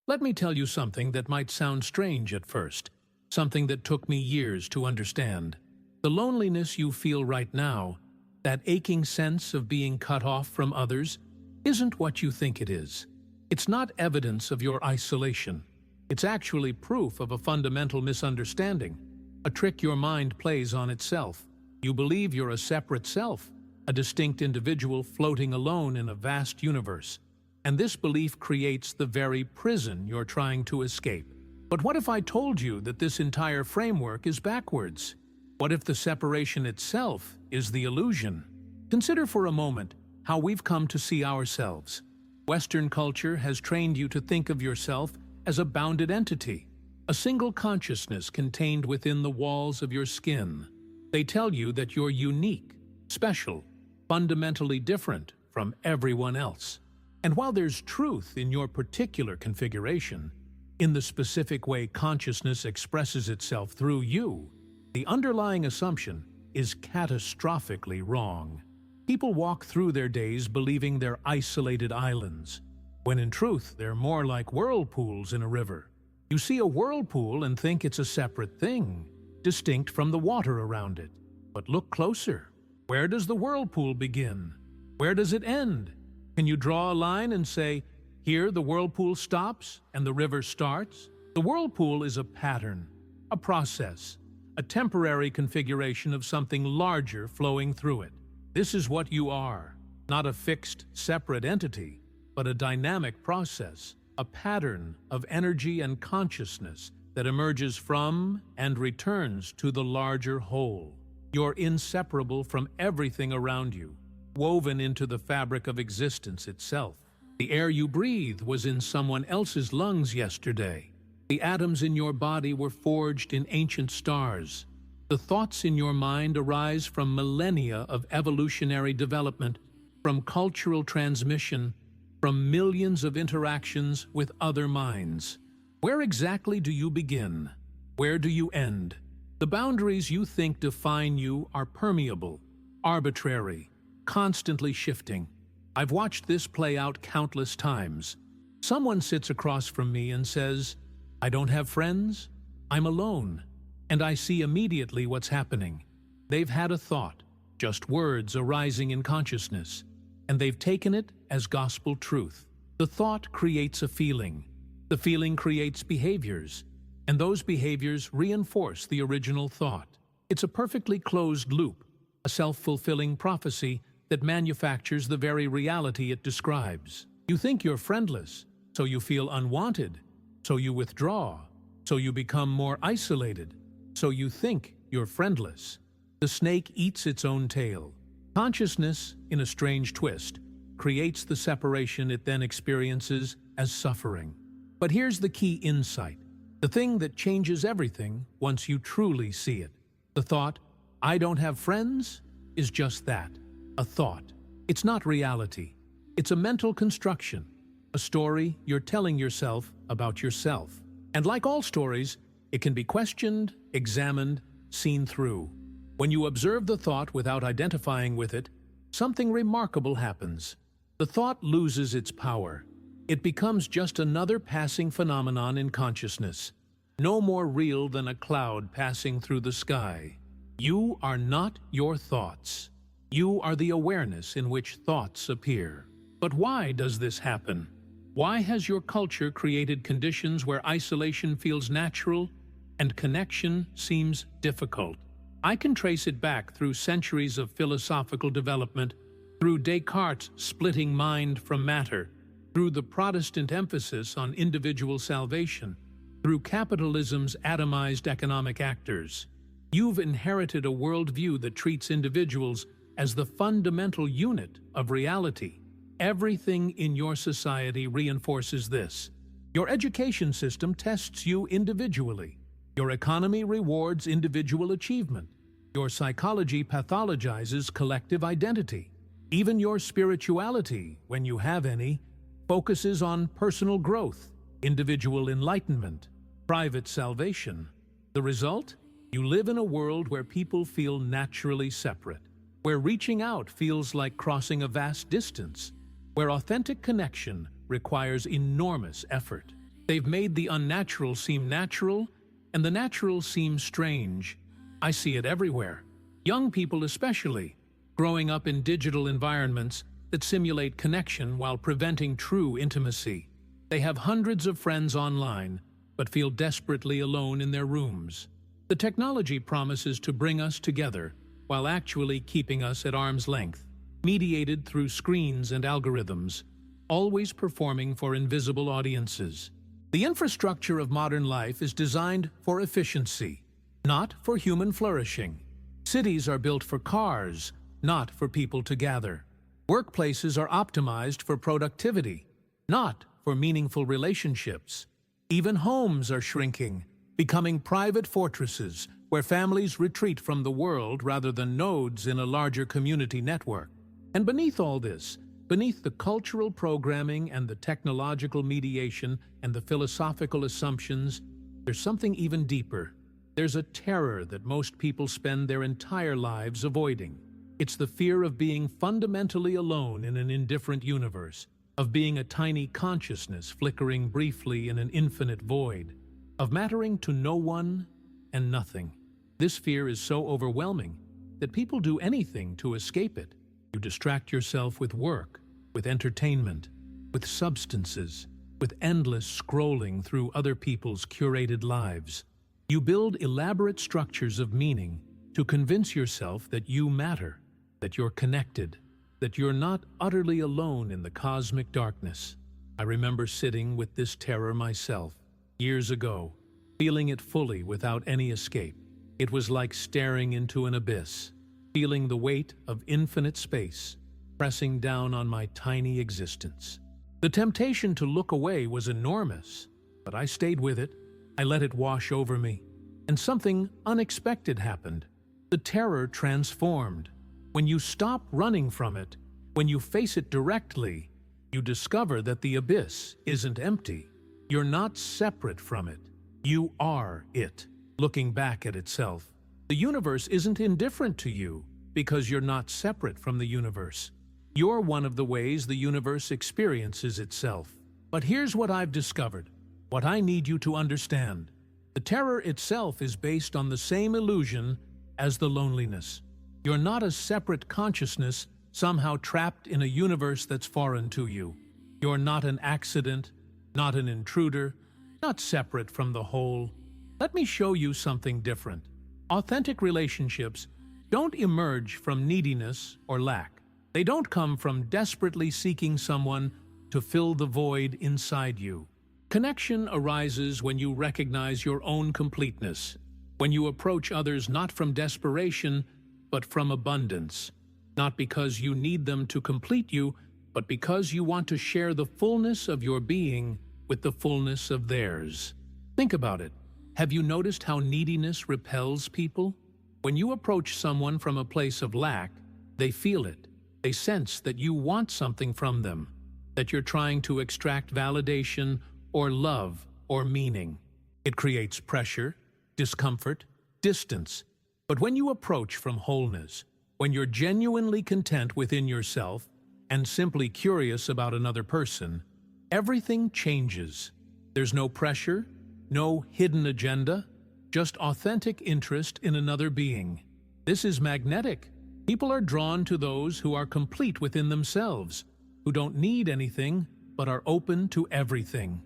Let me tell you something that might sound strange at first, something that took me years to understand. The loneliness you feel right now, that aching sense of being cut off from others, isn't what you think it is. It's not evidence of your isolation. It's actually proof of a fundamental misunderstanding, a trick your mind plays on itself. You believe you're a separate self, a distinct individual floating alone in a vast universe. And this belief creates the very prison you're trying to escape. But what if I told you that this entire framework is backwards? What if the separation itself is the illusion? Consider for a moment how we've come to see ourselves. Western culture has trained you to think of yourself as a bounded entity, a single consciousness contained within the walls of your skin. They tell you that you're unique, special, fundamentally different from everyone else. And while there's truth in your particular configuration, in the specific way consciousness expresses itself through you, the underlying assumption is catastrophically wrong. People walk through their days believing they're isolated islands, when in truth they're more like whirlpools in a river. You see a whirlpool and think it's a separate thing, distinct from the water around it. But look closer. Where does the whirlpool begin? Where does it end? Can you draw a line and say, here the whirlpool stops and the river starts? The whirlpool is a pattern, a process, a temporary configuration of something larger flowing through it. This is what you are, not a fixed, separate entity, but a dynamic process, a pattern of energy and consciousness that emerges from and returns to the larger whole. You're inseparable from everything around you, woven into the fabric of existence itself. The air you breathe was in someone else's lungs yesterday. The atoms in your body were forged in ancient stars. The thoughts in your mind arise from millennia of evolutionary development, from cultural transmission, from millions of interactions with other minds. Where exactly do you begin? Where do you end? The boundaries you think define you are permeable, arbitrary, constantly shifting. I've watched this play out countless times. Someone sits across from me and says, I don't have friends, I'm alone, and I see immediately what's happening. They've had a thought, just words arising in consciousness, and they've taken it as gospel truth. The thought creates a feeling. The feeling creates behaviors, and those behaviors reinforce the original thought. It's a perfectly closed loop, a self-fulfilling prophecy that manufactures the very reality it describes. You think you're friendless, so you feel unwanted, so you withdraw, so you become more isolated, so you think you're friendless. The snake eats its own tail. Consciousness, in a strange twist, creates the separation it then experiences as suffering. But here's the key insight, the thing that changes everything once you truly see it. The thought, I don't have friends, is just that. A thought. It's not reality. It's a mental construction, a story you're telling yourself about yourself. And like all stories, it can be questioned, examined, seen through. When you observe the thought without identifying with it, something remarkable happens. The thought loses its power. It becomes just another passing phenomenon in consciousness, no more real than a cloud passing through the sky. You are not your thoughts. You are the awareness in which thoughts appear. But why does this happen? Why has your culture created conditions where isolation feels natural and connection seems difficult? I can trace it back through centuries of philosophical development, through Descartes' splitting mind from matter, through the Protestant emphasis on individual salvation, through capitalism's atomized economic actors. You've inherited a worldview that treats individuals as the fundamental unit of reality. Everything in your society reinforces this. Your education system tests you individually. Your economy rewards individual achievement. Your psychology pathologizes collective identity. Even your spirituality, when you have any, focuses on personal growth, individual enlightenment, private salvation. The result? You live in a world where people feel naturally separate, where reaching out feels like crossing a vast distance, where authentic connection requires enormous effort. They've made the unnatural seem natural, and the natural seem strange. I see it everywhere. Young people especially, growing up in digital environments that simulate connection while preventing true intimacy. They have hundreds of friends online, but feel desperately alone in their rooms. The technology promises to bring us together, while actually keeping us at arm's length, mediated through screens and algorithms, always performing for invisible audiences. The infrastructure of modern life is designed for efficiency, not for human flourishing. Cities are built for cars, not for people to gather. Workplaces are optimized for productivity, not for meaningful relationships. Even homes are shrinking, becoming private fortresses where families retreat from the world rather than nodes in a larger community network. And beneath all this, beneath the cultural programming and the technological mediation and the philosophical assumptions, there's something even deeper. There's a terror that most people spend their entire lives avoiding. It's the fear of being fundamentally alone in an indifferent universe, of being a tiny consciousness flickering briefly in an infinite void, of mattering to no one and nothing. This fear is so overwhelming that people do anything to escape it. You distract yourself with work, with entertainment, with substances, with endless scrolling through other people's curated lives. You build elaborate structures of meaning to convince yourself that you matter, that you're connected, that you're not utterly alone in the cosmic darkness. I remember sitting with this terror myself, years ago, feeling it fully without any escape. It was like staring into an abyss, feeling the weight of infinite space pressing down on my tiny existence. The temptation to look away was enormous, but I stayed with it. I let it wash over me, and something unexpected happened. The terror transformed. When you stop running from it, when you face it directly, you discover that the abyss isn't empty. You're not separate from it. You are it, looking back at itself. The universe isn't indifferent to you because you're not separate from the universe. You're one of the ways the universe experiences itself. But here's what I've discovered, what I need you to understand. The terror itself is based on the same illusion as the loneliness. You're not a separate consciousness somehow trapped in a universe that's foreign to you. You're not an accident, not an intruder, not separate from the whole. Let me show you something different. Authentic relationships don't emerge from neediness or lack. They don't come from desperately seeking someone to fill the void inside you. Connection arises when you recognize your own completeness, when you approach others not from desperation, but from abundance, not because you need them to complete you, but because you want to share the fullness of your being with the fullness of theirs. Think about it. Have you noticed how neediness repels people? When you approach someone from a place of lack, they feel it. They sense that you want something from them, that you're trying to extract validation or love or meaning. It creates pressure, discomfort, distance. But when you approach from wholeness, when you're genuinely content within yourself and simply curious about another person, everything changes. There's no pressure, no hidden agenda, just authentic interest in another being. This is magnetic. People are drawn to those who are complete within themselves, who don't need anything but are open to everything.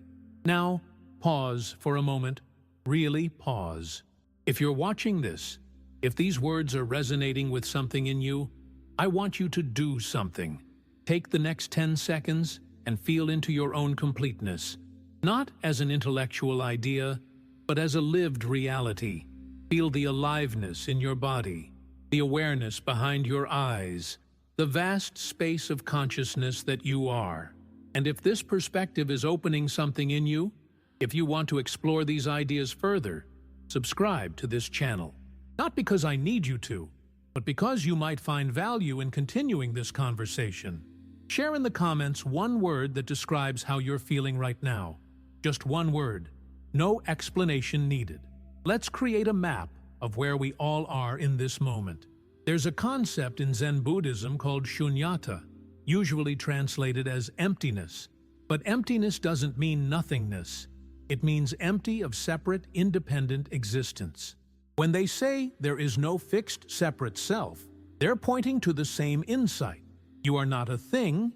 Now, pause for a moment. Really pause. If you're watching this, if these words are resonating with something in you, I want you to do something. Take the next 10 seconds and feel into your own completeness, not as an intellectual idea, but as a lived reality. Feel the aliveness in your body, the awareness behind your eyes, the vast space of consciousness that you are. And if this perspective is opening something in you, if you want to explore these ideas further, subscribe to this channel. Not because I need you to, but because you might find value in continuing this conversation. Share in the comments one word that describes how you're feeling right now. Just one word. No explanation needed. Let's create a map of where we all are in this moment. There's a concept in Zen Buddhism called shunyata, usually translated as emptiness. But emptiness doesn't mean nothingness. It means empty of separate, independent existence. When they say there is no fixed, separate self, they're pointing to the same insight. You are not a thing,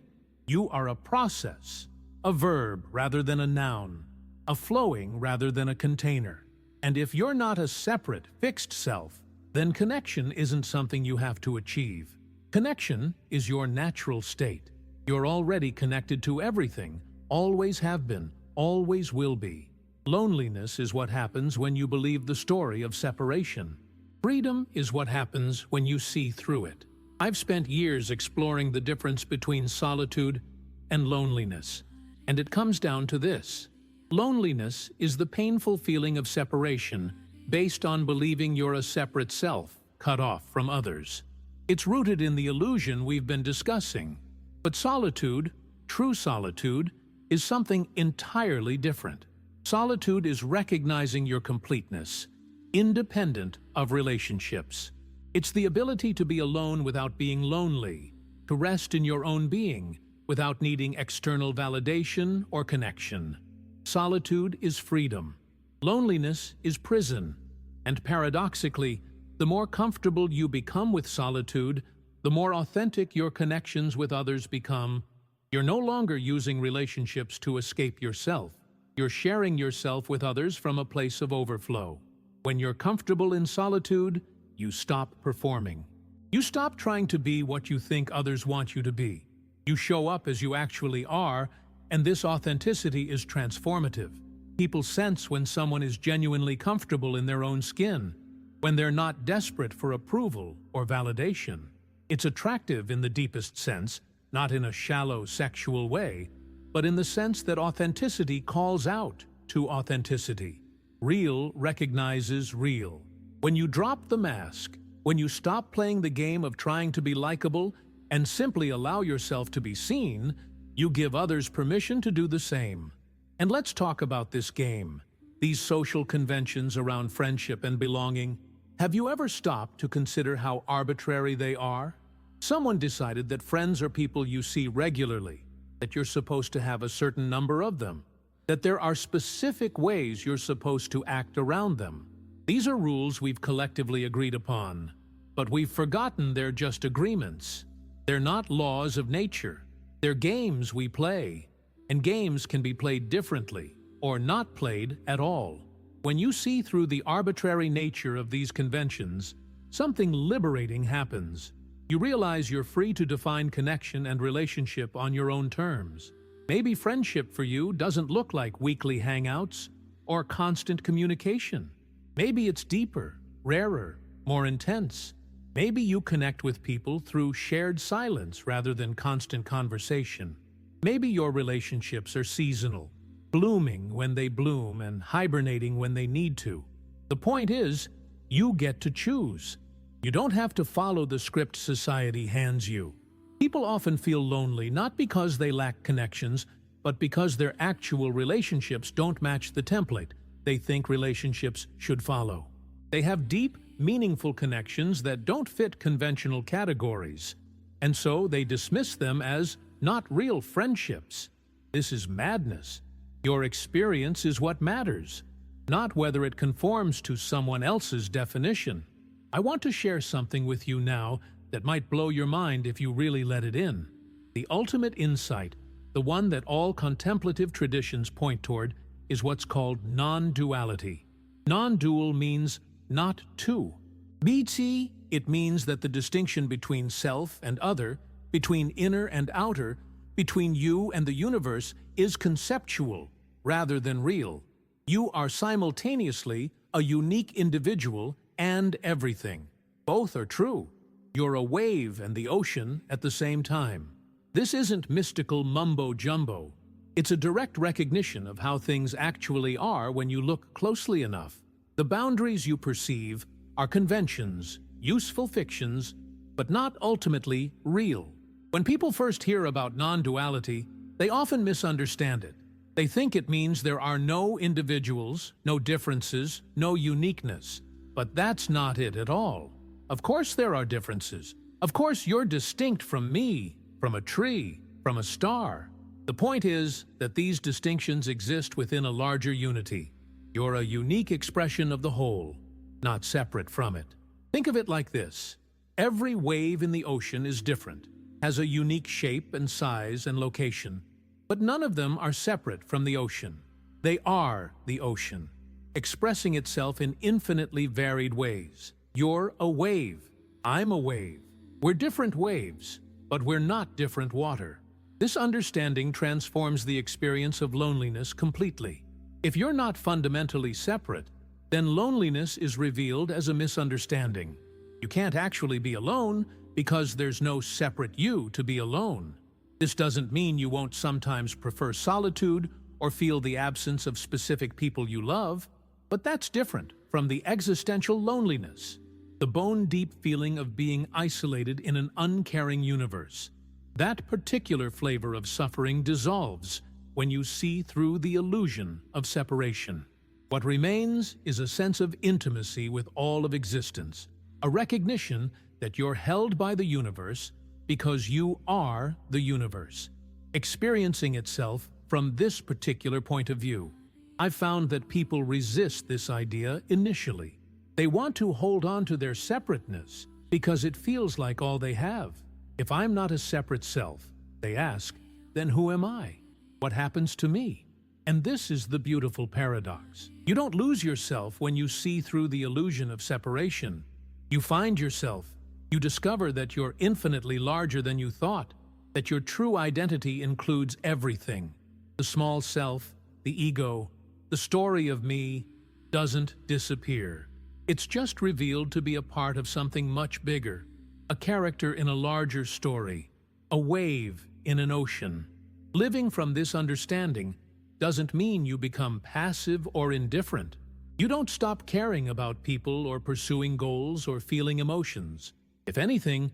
you are a process, a verb rather than a noun, a flowing rather than a container. And if you're not a separate, fixed self, then connection isn't something you have to achieve. Connection is your natural state. You're already connected to everything, always have been, always will be. Loneliness is what happens when you believe the story of separation. Freedom is what happens when you see through it. I've spent years exploring the difference between solitude and loneliness, and it comes down to this. Loneliness is the painful feeling of separation based on believing you're a separate self, cut off from others. It's rooted in the illusion we've been discussing. But solitude, true solitude, is something entirely different. Solitude is recognizing your completeness, independent of relationships. It's the ability to be alone without being lonely, to rest in your own being without needing external validation or connection. Solitude is freedom. Loneliness is prison. And paradoxically, the more comfortable you become with solitude, the more authentic your connections with others become. You're no longer using relationships to escape yourself. You're sharing yourself with others from a place of overflow. When you're comfortable in solitude, you stop performing. You stop trying to be what you think others want you to be. You show up as you actually are, and this authenticity is transformative. People sense when someone is genuinely comfortable in their own skin, when they're not desperate for approval or validation. It's attractive in the deepest sense, not in a shallow sexual way, but in the sense that authenticity calls out to authenticity. Real recognizes real. When you drop the mask, when you stop playing the game of trying to be likable and simply allow yourself to be seen, you give others permission to do the same. And let's talk about this game, these social conventions around friendship and belonging. Have you ever stopped to consider how arbitrary they are? Someone decided that friends are people you see regularly, that you're supposed to have a certain number of them, that there are specific ways you're supposed to act around them. These are rules we've collectively agreed upon, but we've forgotten they're just agreements. They're not laws of nature. They're games we play, and games can be played differently or not played at all. When you see through the arbitrary nature of these conventions, something liberating happens. You realize you're free to define connection and relationship on your own terms. Maybe friendship for you doesn't look like weekly hangouts or constant communication. Maybe it's deeper, rarer, more intense. Maybe you connect with people through shared silence rather than constant conversation. Maybe your relationships are seasonal, blooming when they bloom and hibernating when they need to. The point is, you get to choose. You don't have to follow the script society hands you. People often feel lonely not because they lack connections, but because their actual relationships don't match the template they think relationships should follow. They have deep, meaningful connections that don't fit conventional categories, and so they dismiss them as not real friendships. This is madness. Your experience is what matters, not whether it conforms to someone else's definition. I want to share something with you now that might blow your mind if you really let it in. The ultimate insight, the one that all contemplative traditions point toward, is what's called non-duality. Non-dual means not two. BT, it means that the distinction between self and other, between inner and outer, between you and the universe is conceptual rather than real. You are simultaneously a unique individual and everything. Both are true. You're a wave and the ocean at the same time. This isn't mystical mumbo-jumbo. It's a direct recognition of how things actually are when you look closely enough. The boundaries you perceive are conventions, useful fictions, but not ultimately real. When people first hear about non-duality, they often misunderstand it. They think it means there are no individuals, no differences, no uniqueness. But that's not it at all. Of course there are differences. Of course you're distinct from me, from a tree, from a star. The point is that these distinctions exist within a larger unity. You're a unique expression of the whole, not separate from it. Think of it like this. Every wave in the ocean is different, has a unique shape and size and location, but none of them are separate from the ocean. They are the ocean, expressing itself in infinitely varied ways. You're a wave. I'm a wave. We're different waves, but we're not different water. This understanding transforms the experience of loneliness completely. If you're not fundamentally separate, then loneliness is revealed as a misunderstanding. You can't actually be alone because there's no separate you to be alone. This doesn't mean you won't sometimes prefer solitude or feel the absence of specific people you love, but that's different from the existential loneliness, the bone-deep feeling of being isolated in an uncaring universe. That particular flavor of suffering dissolves when you see through the illusion of separation. What remains is a sense of intimacy with all of existence, a recognition that you're held by the universe because you are the universe, experiencing itself from this particular point of view. I've found that people resist this idea initially. They want to hold on to their separateness because it feels like all they have. If I'm not a separate self, they ask, then who am I? What happens to me? And this is the beautiful paradox. You don't lose yourself when you see through the illusion of separation. You find yourself. You discover that you're infinitely larger than you thought, that your true identity includes everything. The small self, the ego, the story of me doesn't disappear. It's just revealed to be a part of something much bigger, a character in a larger story, a wave in an ocean. Living from this understanding doesn't mean you become passive or indifferent. You don't stop caring about people or pursuing goals or feeling emotions. If anything,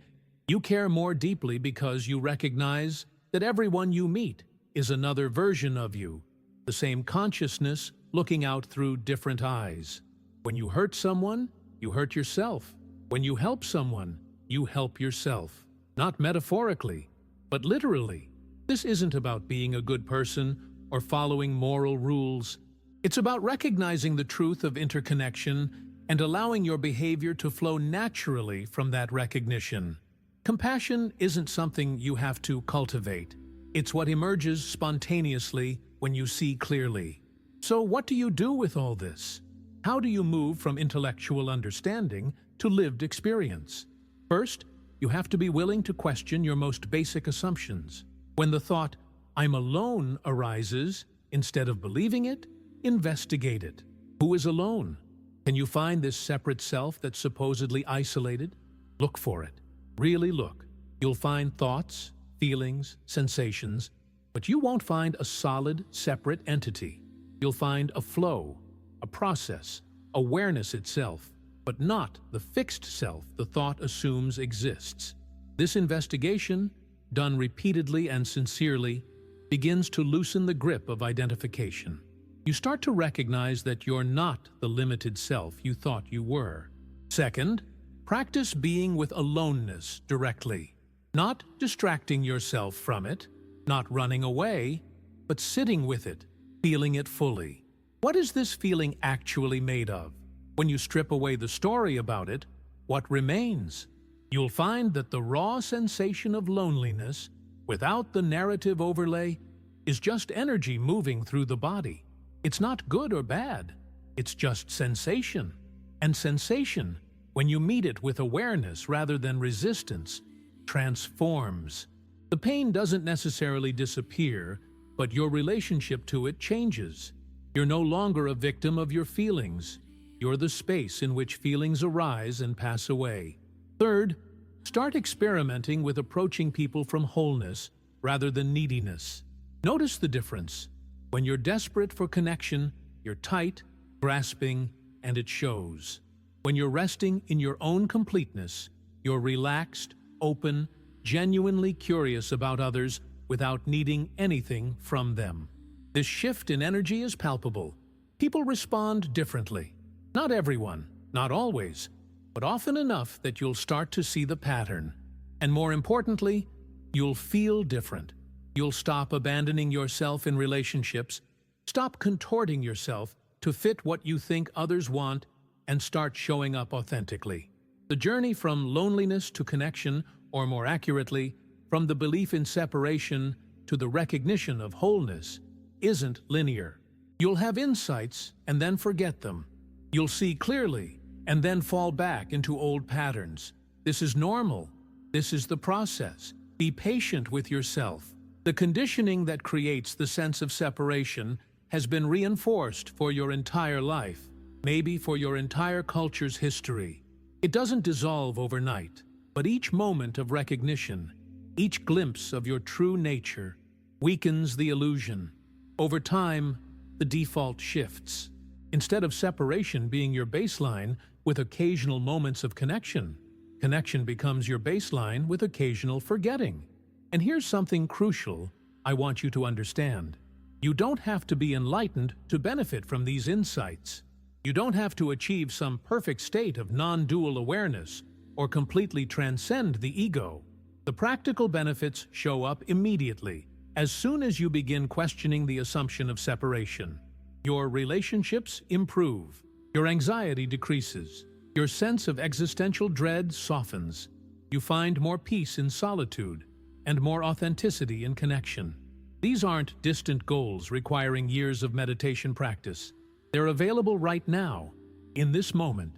you care more deeply because you recognize that everyone you meet is another version of you, the same consciousness looking out through different eyes. When you hurt someone, you hurt yourself. When you help someone, you help yourself. Not metaphorically, but literally. This isn't about being a good person or following moral rules. It's about recognizing the truth of interconnection and allowing your behavior to flow naturally from that recognition. Compassion isn't something you have to cultivate. It's what emerges spontaneously when you see clearly. So what do you do with all this? How do you move from intellectual understanding to lived experience? First, you have to be willing to question your most basic assumptions. When the thought, "I'm alone," arises, instead of believing it, investigate it. Who is alone? Can you find this separate self that's supposedly isolated? Look for it. Really look. You'll find thoughts, feelings, sensations, but you won't find a solid, separate entity. You'll find a flow, a process, awareness itself, but not the fixed self the thought assumes exists. This investigation, done repeatedly and sincerely, begins to loosen the grip of identification. You start to recognize that you're not the limited self you thought you were. Second, practice being with aloneness directly, not distracting yourself from it, not running away, but sitting with it, feeling it fully. What is this feeling actually made of? When you strip away the story about it, what remains? You'll find that the raw sensation of loneliness, without the narrative overlay, is just energy moving through the body. It's not good or bad. It's just sensation. And sensation, when you meet it with awareness rather than resistance, transforms. The pain doesn't necessarily disappear, but your relationship to it changes. You're no longer a victim of your feelings. You're the space in which feelings arise and pass away. Third, start experimenting with approaching people from wholeness rather than neediness. Notice the difference. When you're desperate for connection, you're tight, grasping, and it shows. When you're resting in your own completeness, you're relaxed, open, genuinely curious about others without needing anything from them. This shift in energy is palpable. People respond differently. Not everyone, not always, but often enough that you'll start to see the pattern. And more importantly, you'll feel different. You'll stop abandoning yourself in relationships, stop contorting yourself to fit what you think others want, and start showing up authentically. The journey from loneliness to connection, or more accurately, from the belief in separation to the recognition of wholeness, isn't linear. You'll have insights and then forget them. You'll see clearly and then fall back into old patterns. This is normal. This is the process. Be patient with yourself. The conditioning that creates the sense of separation has been reinforced for your entire life, maybe for your entire culture's history. It doesn't dissolve overnight, but each moment of recognition, each glimpse of your true nature, weakens the illusion. Over time, the default shifts. Instead of separation being your baseline with occasional moments of connection, connection becomes your baseline with occasional forgetting. And here's something crucial I want you to understand. You don't have to be enlightened to benefit from these insights. You don't have to achieve some perfect state of non-dual awareness or completely transcend the ego. The practical benefits show up immediately, as soon as you begin questioning the assumption of separation. Your relationships improve, your anxiety decreases, your sense of existential dread softens. You find more peace in solitude and more authenticity in connection. These aren't distant goals requiring years of meditation practice. They're available right now, in this moment,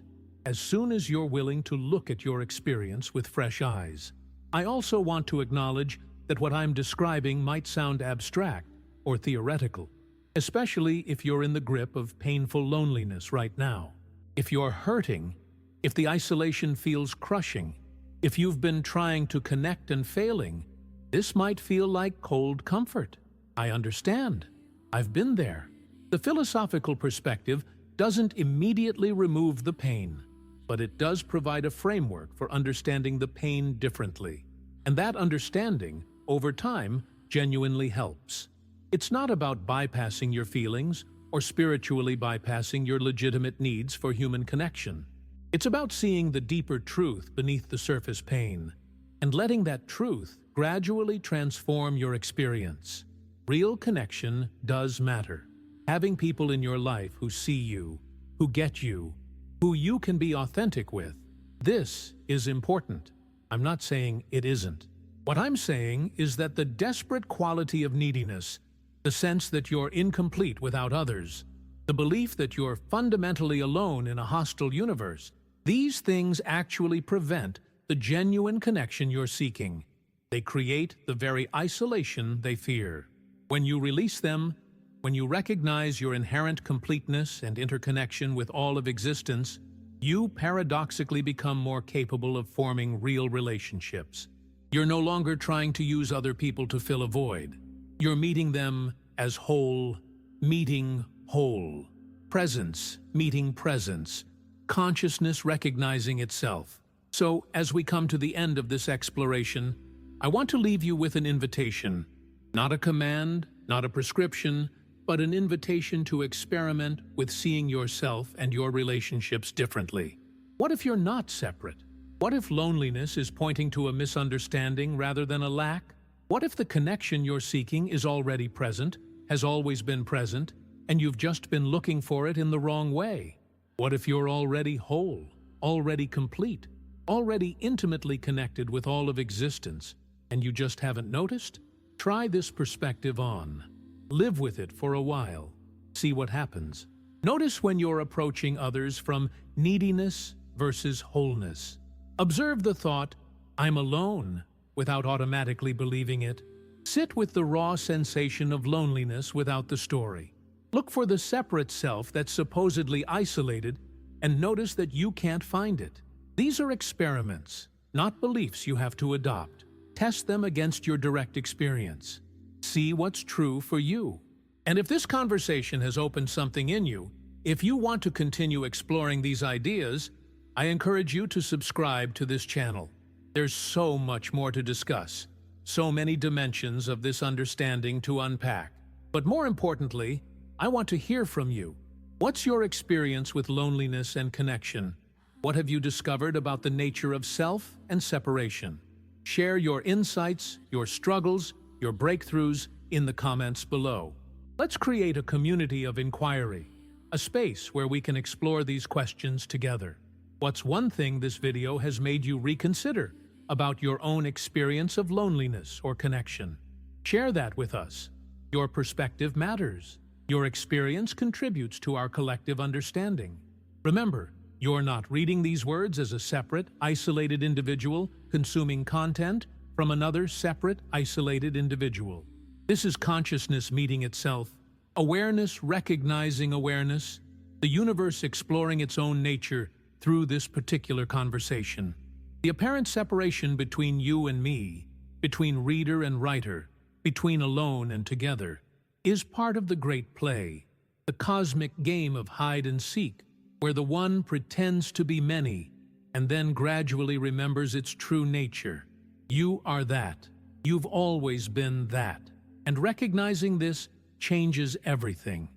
as soon as you're willing to look at your experience with fresh eyes. I also want to acknowledge that what I'm describing might sound abstract or theoretical, especially if you're in the grip of painful loneliness right now. If you're hurting, if the isolation feels crushing, if you've been trying to connect and failing, this might feel like cold comfort. I understand. I've been there. The philosophical perspective doesn't immediately remove the pain, but it does provide a framework for understanding the pain differently. And that understanding, over time, genuinely helps. It's not about bypassing your feelings or spiritually bypassing your legitimate needs for human connection. It's about seeing the deeper truth beneath the surface pain and letting that truth gradually transform your experience. Real connection does matter. Having people in your life who see you, who get you, who you can be authentic with, this is important. I'm not saying it isn't. What I'm saying is that the desperate quality of neediness, the sense that you're incomplete without others, the belief that you're fundamentally alone in a hostile universe, these things actually prevent the genuine connection you're seeking. They create the very isolation they fear. When you release them, when you recognize your inherent completeness and interconnection with all of existence, you paradoxically become more capable of forming real relationships. You're no longer trying to use other people to fill a void. You're meeting them as whole, meeting whole. Presence meeting presence. Consciousness recognizing itself. So, as we come to the end of this exploration, I want to leave you with an invitation. Not a command, not a prescription, but an invitation to experiment with seeing yourself and your relationships differently. What if you're not separate? What if loneliness is pointing to a misunderstanding rather than a lack? What if the connection you're seeking is already present, has always been present, and you've just been looking for it in the wrong way? What if you're already whole, already complete, already intimately connected with all of existence, and you just haven't noticed? Try this perspective on. Live with it for a while. See what happens. Notice when you're approaching others from neediness versus wholeness. Observe the thought, "I'm alone," without automatically believing it. Sit with the raw sensation of loneliness without the story. Look for the separate self that's supposedly isolated and notice that you can't find it. These are experiments, not beliefs you have to adopt. Test them against your direct experience. See what's true for you. And if this conversation has opened something in you, if you want to continue exploring these ideas, I encourage you to subscribe to this channel. There's so much more to discuss, so many dimensions of this understanding to unpack. But more importantly, I want to hear from you. What's your experience with loneliness and connection? What have you discovered about the nature of self and separation? Share your insights, your struggles, your breakthroughs in the comments below. Let's create a community of inquiry, a space where we can explore these questions together. What's one thing this video has made you reconsider about your own experience of loneliness or connection? Share that with us. Your perspective matters. Your experience contributes to our collective understanding. Remember, you're not reading these words as a separate, isolated individual consuming content from another separate, isolated individual. This is consciousness meeting itself, awareness recognizing awareness, the universe exploring its own nature through this particular conversation. The apparent separation between you and me, between reader and writer, between alone and together, is part of the great play, the cosmic game of hide and seek, where the one pretends to be many and then gradually remembers its true nature. You are that. You've always been that. And recognizing this changes everything.